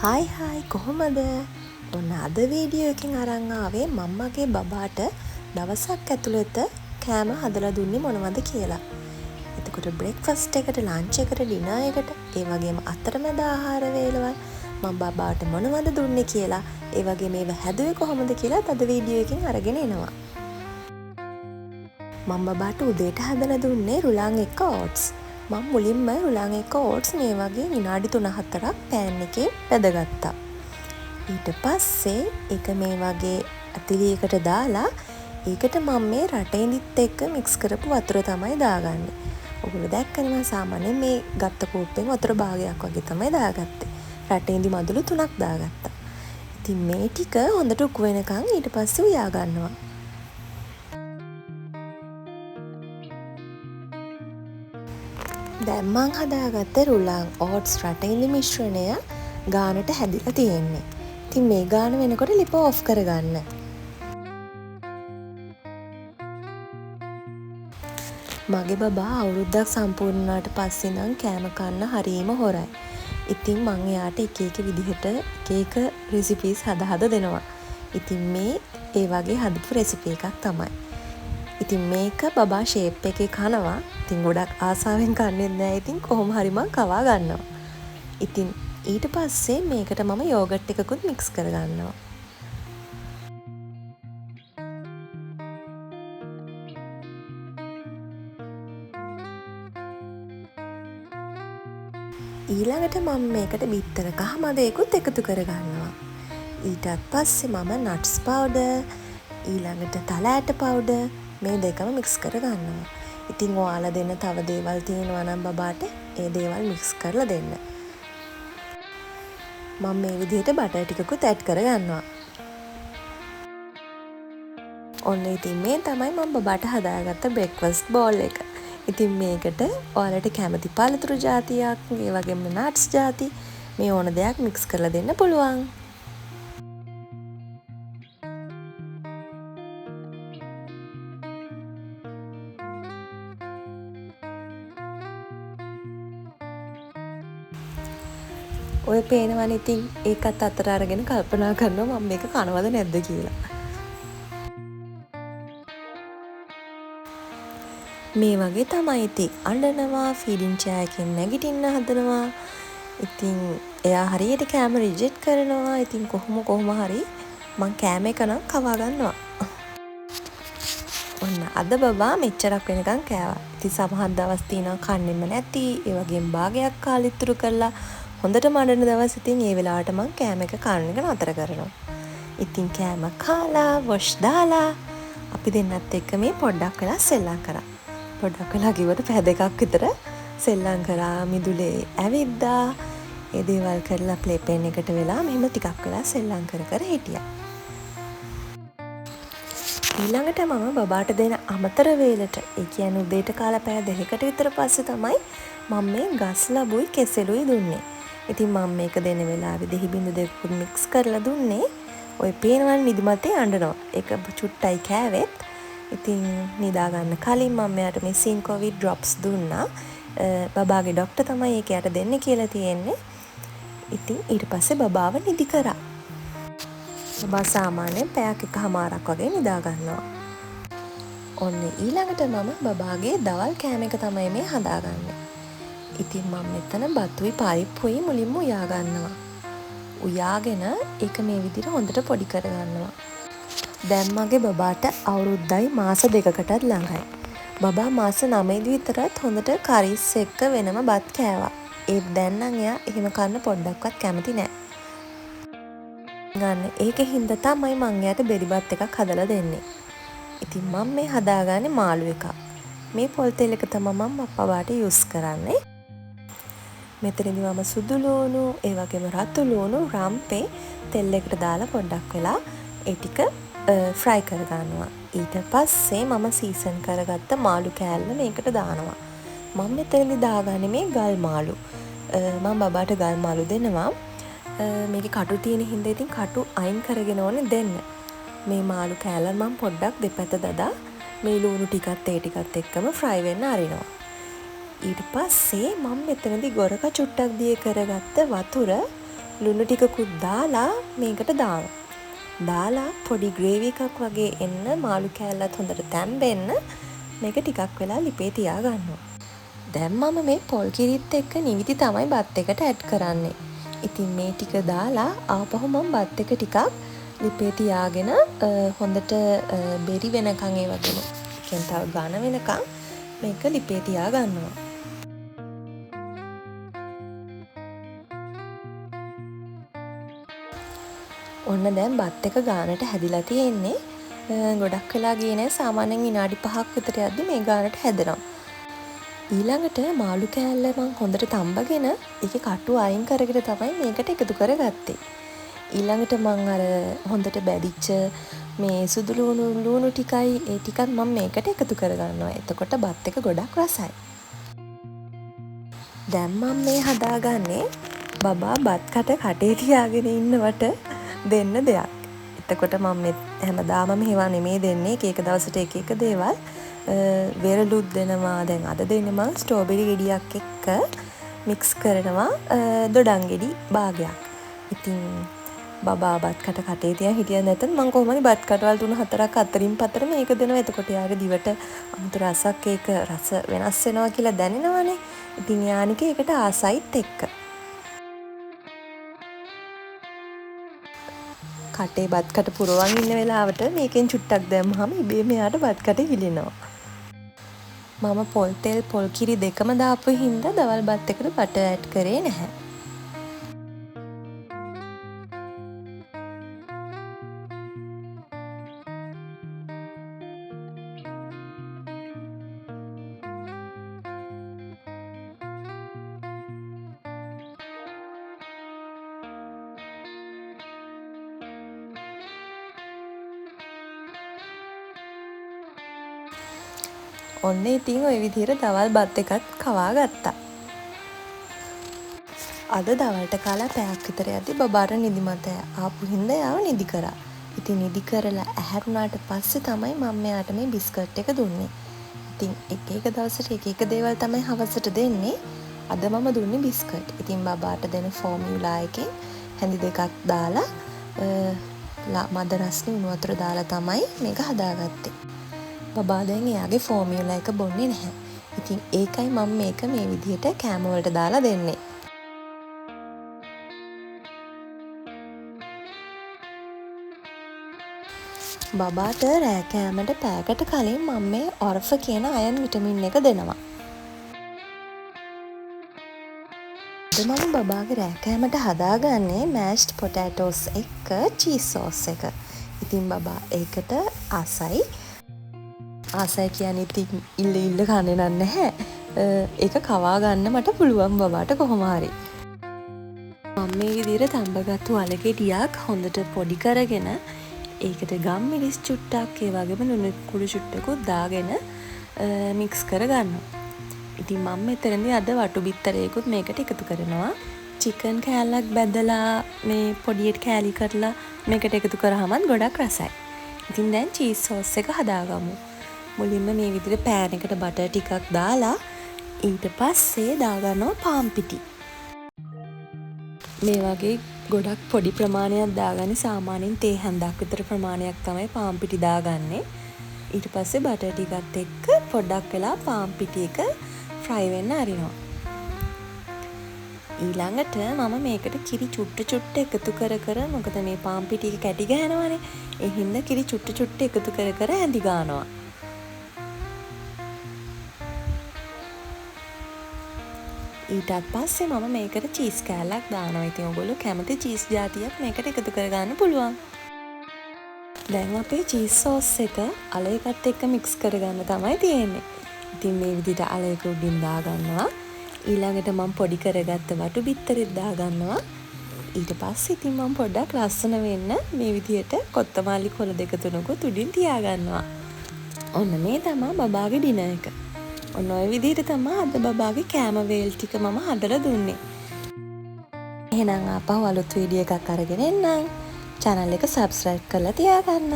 Hi කොහොමද? ඔන්න අද වීඩියෝ එකෙන් අරන් ආවේ මම්මගේ බබාට දවසක් ඇතුළත කෑම හදලා දුන්නේ මොනවද කියලා. එතකොට බ්‍රෙක්ෆාස්ට් එකට, ලන්ච් එකට, ඩිනර් එකට, ඒ වගේම අතරමැද ආහාර වේලවල් මම බබාට මොනවද දුන්නේ කියලා, ඒ වගේම මේව හැදුවේ කොහොමද කියලා අද වීඩියෝ එකෙන් අරගෙන එනවා. මම බබාට උදේට හදලා දුන්නේ රුලන් එක්ක ඕට්ස්. මම මුලින්ම රුලන් එක්ක ඕට්ස් මේ වගේ විනාඩි 3-4ක් පෑන් එකේ වැදගත්තා. ඊට පස්සේ ඒක මේ වගේ අතිලියකට දාලා ඒකට මම මේ රටේඳිත් එක්ක මික්ස් කරපු වතුර තමයි දාගන්නේ. ඔයගොල්ලෝ දැක්කනේ මම සාමාන්‍යයෙන් මේ ගත්ත කෝප්පෙන් වතුර භාගයක් වගේ තමයි දාගත්තේ. රටේඳි මදුළු 3ක් දාගත්තා. ඉතින් මේ ටික හොඳට උකු වෙනකන් ඊට පස්සේ උයා ගන්නවා. දැන් මං හදාගත්ත රුලන් ඕට්ස් රටේඳි මිශ්‍රණය ගානට හැදිලා තියෙන්නේ. ඉතින් මේ ගාන වෙනකොට ලිප ඔෆ් කරගන්න. මගේ බබා අවුරුද්දක් සම්පූර්ණ වුණාට පස්සේ නම් කෑම කන්න හරීම හොරයි. ඉතින් මං එයාට එක එක විදිහට එක රෙසිපීස් හදා දෙනවා. ඉතින් මේ ඒ වගේ හදපු රෙසිපි එකක් තමයි. ඉතින් මේක බබා ෂේප් එකේ කනවා. ඉතින් ගොඩක් ආසාවෙන් කන්නේ නැහැ. ඉතින් කොහොම හරි මං කවා ගන්නවා. ඉතින් ඊට පස්සේ මේකට මම යෝගට් එකකුත් මික්ස් කරගන්නවා. ඊළඟට මම මේකට බිත්තර කහ මදයකුත් එකතු කරගන්නවා. ඊටත් පස්සේ මම නට්ස් පවුඩර්, ඊළඟට තල ඇට පවුඩර් මේ දෙකම මික්ස් කරගන්නවා. ඉතින් ඔයාලා දෙන්න තව දේවල් තියෙනවා නම් බබාට ඒ දේවල් මික්ස් කරලා දෙන්න. මම මේ විදිහට බටර් ටිකකුත් ඇඩ් කරගන්නවා. ඔන්න ඉතින් මේ තමයි මම බබාට හදාගත්ත බ්‍රෙක්ෆාස්ට් බෝල් එක. ඉතින් මේකට ඔයාලට කැමති පළතුරු జాතියක්, ඒ වගේම නට්ස් జాති මේ ඕන දෙයක් මික්ස් කරලා දෙන්න පුළුවන්. ඔය පේනවනේ ඉතින් ඒකත් අතර අරගෙන කල්පනා කරනවා මම මේක කනවද නැද්ද කියලා. මේ වගේ තමයි ඉතින් අඬනවා, ෆීඩින් චෙයා එකෙන් නැගිටින්න හදනවා. ඉතින් එයා හරියට කෑම රිජෙක්ට් කරනවා. ඉතින් කොහොම හරි මං කෑම එක නම් කවා ගන්නවා. ඔන්න අද බබා මෙච්චරක් වෙනකන් කෑවා. ඉතින් සමහර දවස් තියෙනවා කන්නෙම නැති. ඒ වගේම භාගයක් කාලෙ ඉතුරු කරලා හොඳට මඩන දවස් ඉතින් ඒ වෙලාවට මං කෑම එක කන්න එක නතර කරනවා. ඉතින් කෑම කාලා, වොෂ් දාලා අපි දෙන්නත් එක්ක මේ පොඩ්ඩක් වෙලා සෙල්ලම් කරා. පොඩ්ඩක් වෙලා කිව්වට පැය දෙකක් විතර සෙල්ලම් කරා, මිදුලේ ඇවිද්දා. ඒ දේවල් කරලා ප්ලේ පේන් එකට වෙලා මෙහෙම ටිකක් වෙලා සෙල්ලම් කර හිටියා. ඊළඟට මම බබාට දෙන අමතර වේලට, ඒ කියන්නේ උදේට කාලා පැය 2කට විතර පස්සේ තමයි මම මේ ගස් ලබුයි කෙසෙලුයි දුන්නේ. ඉතින් මම මේක දෙන වෙලාවේ දෙහි බිඳු දෙකකුත් මික්ස් කරලා දුන්නේ. ඔය පේනවන් නිදිමතේ අඬනවා. ඒක චුට්ටයි කෑවෙත්. ඉතින් නිදා ගන්න කලින් මම මෙයාට මේ සින්කෝවිඩ් ඩ්‍රොප්ස් දුන්නා. බබාගේ ડોක්ටර් තමයි ඒක යට දෙන්නේ කියලා තියෙන්නේ. ඉතින් ඊට පස්සේ බබාව නිදි කරා. බබා සාමාන්‍යයෙන් පැයක් එකමාරක් වගේ නිදා ගන්නවා. ඔන්න ඊළඟට මම බබාගේ දවල් කෑම එක තමයි මේ හදාගන්නේ. ඉතින් මම මෙතන බතුයි පරිප්පුයි මුලින්ම උයා ගන්නවා. උයාගෙන ඒක මේ විදිහට හොඳට පොඩි කරගන්නවා. දැන් මගේ බබාට අවුරුද්දයි මාස 2කටත් ළඟයි. බබා මාස 9 විතරත් හොඳට කරිස් එක්ක වෙනම බත් කෑවා. ඒත් දැන් නම් එයා එහෙම කන්න පොඩ්ඩක්වත් කැමති නෑ. ගන්න ඒකෙන් තමයි මං එයාට බෙරි බත් එකක් හදලා දෙන්නේ. ඉතින් මම මේ හදාගන්නේ මාළු එකක්. මේ පොල් තෙල් එක තමයි මම බබාට යූස් කරන්නේ. මෙතනදී මම සුදු ලුණු, ඒ වගේම රතු ලුණු, රම්පේ තෙල් එකට දාලා පොඩ්ඩක් වෙලා ඒ ටික ෆ්‍රයි කර ගන්නවා. ඊට පස්සේ මම සීසන් කරගත්ත මාළු කෑල්ල මේකට දානවා. මම මෙතනදී දාගන්නේ මේ ගල් මාළු. මම බබාට ගල් මාළු දෙනවා. මේකේ කටු තියෙන හින්දා ඉතින් කටු අයින් කරගෙන ඕනේ දෙන්න. මේ මාළු කෑල්ල මම පොඩ්ඩක් දෙපැත්ත දදා මේ ලුණු ටිකත් ඒ ටිකත් එක්කම ෆ්‍රයි වෙන්න අරිනවා. ඊට පස්සේ මම මෙතනදී ගොරක චුට්ටක් දිය කරගත්ත වතුර ලුණු ටිකකුත් දාලා මේකට දානවා. දාලා පොඩි ග්‍රේවි එකක් වගේ එන්න මාළු කෑල්ලත් හොඳට තැම්බෙන්න මේක ටිකක් වෙලා ලිපේ තියා ගන්නවා. දැන් මම මේ පොල් කිරිත් එක්ක නිවිති තමයි බත් එකට ඇඩ් කරන්නේ. ඉතින් මේ ටික දාලා ආපහු මම බත් එක ටිකක් ලිපේ තියාගෙන හොඳට බෙරි වෙනකන් ඒ වගේම තව ඝන වෙනකන් මේක ලිපේ තියා ගන්නවා. ඔන්න දැන් බත් එක ගානට හැදිලා තියෙන්නේ. ගොඩක් වෙලා ගියේ නෑ. සාමාන්‍යයෙන් විනාඩි 5ක් විතර යද්දි මේ ගානට හැදෙනවා. ඊළඟට මාළු කෑල්ල මම හොඳට තඹගෙන ඒකේ කටු අයින් කරගෙන තමයි මේකට එකතු කරගත්තේ. ඊළඟට මම අර හොඳට බැදිච්ච මේ සුදු ලුණු ටිකයි ඒ ටිකත් මම මේකට එකතු කරගන්නවා. එතකොට බත් එක ගොඩක් රසයි. දැන් මම මේ හදාගන්නේ බබා බත් කට කටේ තියාගෙන ඉන්නවට දෙන්න දෙයක්. එතකොට මම හැමදාම මෙහෙම නෙමෙයි දෙන්නේ. එක දවසට එක දේවල් වෙරළුත් දෙනවා. දැන් අද දෙන්නේ මම ස්ට්‍රෝබෙරි ගෙඩියක් එක්ක මික්ස් කරනවා දොඩම් ගෙඩි භාගයක්. ඉතින් බබා බත් කට කටේ තියා හිටියද නැත්නම් මම කොහොමද බත් කටවල් 3-4ක් අතරින් පතර මේක දෙනවා. එතකොට යාගේ දිවට අමුතු රසක් ඒක රස වෙනස් වෙනවා කියලා දැනෙනවනේ. ඉතින් යානික ඒකට ආසයිත් එක්ක කටේ බත් කට පුරවන් ඉන්න වෙලාවට මේකෙන් චුට්ටක් දැම්මහම ඉබේම යාට බත් කට ගිලිනවා. මම පොල් තෙල් පොල් කිරි දෙකම දාපු හින්දා දවල් බත් එකට බටර් ඇඩ් කරේ නැහැ. ඔන්න ඉතින් ওই විදිහට දවල් බත් එකත් කවා ගත්තා. අද දවල්ට කාලා පැයක් විතර යද්දි බබාට නිදිමත ආපු හින්දා යාව නිදි කරා. ඉතින් නිදි කරලා ඇහැරුණාට පස්සේ තමයි මම එයාට මේ බිස්කට් එක දුන්නේ. ඉතින් එක දවසට එක දේවල් තමයි හවසට දෙන්නේ. අද මම දුන්නේ බිස්කට්. ඉතින් බබාට දෙන ෆෝමියුලා එකෙන් හැඳි දෙකක් දාලා මද රස්නේ උණු වතුර දාලා තමයි මේක හදාගත්තේ. බබා දැන් එයාගේ ෆෝමියුලා එක බොන්නේ නැහැ. ඉතින් ඒකයි මම මේක මේ විදිහට කෑම වලට දාලා දෙන්නේ. බබාට රෑ කෑමට පැයකට කලින් මම මේ ඔර්ෆ කියන අයන් විටමින් එක දෙනවා. අද මම බබාගේ රෑ කෑමට හදාගන්නේ මෑෂ්ඩ් පොටැටෝස් එක්ක චීස් සෝස් එක. ඉතින් බබා ඒකට ආසයි. ආසයි කියන්නේ ඉතින් ඉල්ල කන්නේ නැහැ. ඒක කවා ගන්න මට පුළුවන් බබාට කොහොම හරි. මම මේ විදිහට තඹගත්තු අලගෙඩියක් හොඳට පොඩි කරගෙන ඒකට ගම් මිරිස් චුට්ටක් ඒ වගේම ලුණු කුඩු චුට්ටකුත් දාගෙන මික්ස් කරගන්නවා. ඉතින් මම මෙතනදී අද වටු බිත්තරයකුත් මේකට එකතු කරනවා. චිකන් කෑල්ලක් බැදලා මේ පොඩියට කෑලි කරලා මේකට එකතු කරාමත් ගොඩක් රසයි. ඉතින් දැන් චීස් සෝස් එක හදාගමු. මුලින්ම මේ විදිහට පෑන් එකට බටර් ටිකක් දාලා ඊට පස්සේ දාගන්නවා පාන් පිටි. මේ වගේ ගොඩක් පොඩි ප්‍රමාණයක් දාගන්නේ. සාමාන්‍යයෙන් තේ හැන්දක් විතර ප්‍රමාණයක් තමයි පාන් පිටි දාගන්නේ. ඊට පස්සේ බටර් ටිකත් එක්ක පොඩ්ඩක් වෙලා පාන් පිටි එක ෆ්‍රයි වෙන්න අරිනවා. ඊළඟට මම මේකට කිරි චුට්ට එකතු කර මොකද මේ පාන් පිටි එක කැටි ගහනවනේ. ඒ හින්දා කිරි චුට්ට එකතු කර ඇඳි ගන්නවා. ඊටත් පස්සේ මම මේකට චීස් කෑල්ලක් දානවා. ඉතින් ඔයගොල්ලෝ කැමති චීස් ජාතියක් මේකට එකතු කරගන්න පුළුවන්. දැන් අපේ චීස් සෝස් එක අලයකට එක්ක මික්ස් කරගන්න තමයි තියෙන්නේ. ඉතින් මේ විදිහට අලයක උඩින් දාගන්නවා. ඊළඟට මම පොඩි කරගත්ත වටු බිත්තරෙත් දාගන්නවා. ඊට පස්සේ ඉතින් මම පොඩ්ඩක් ලස්සන වෙන්න මේ විදිහට කොත්තමල්ලි කොළ දෙක තුනකුත් උඩින් තියාගන්නවා. ඔන්න මේ තමයි බබාගේ ඩිනර් එක. ඔන්න ඔය විදිහට තමයි අද බබාගේ කෑම වේල් ටික මම හදලා දුන්නේ. එහෙනම් ආපහු අලුත් වීඩියෝ එකක් අරගෙන එන්නම්. channel එක subscribe කරලා තියාගන්න.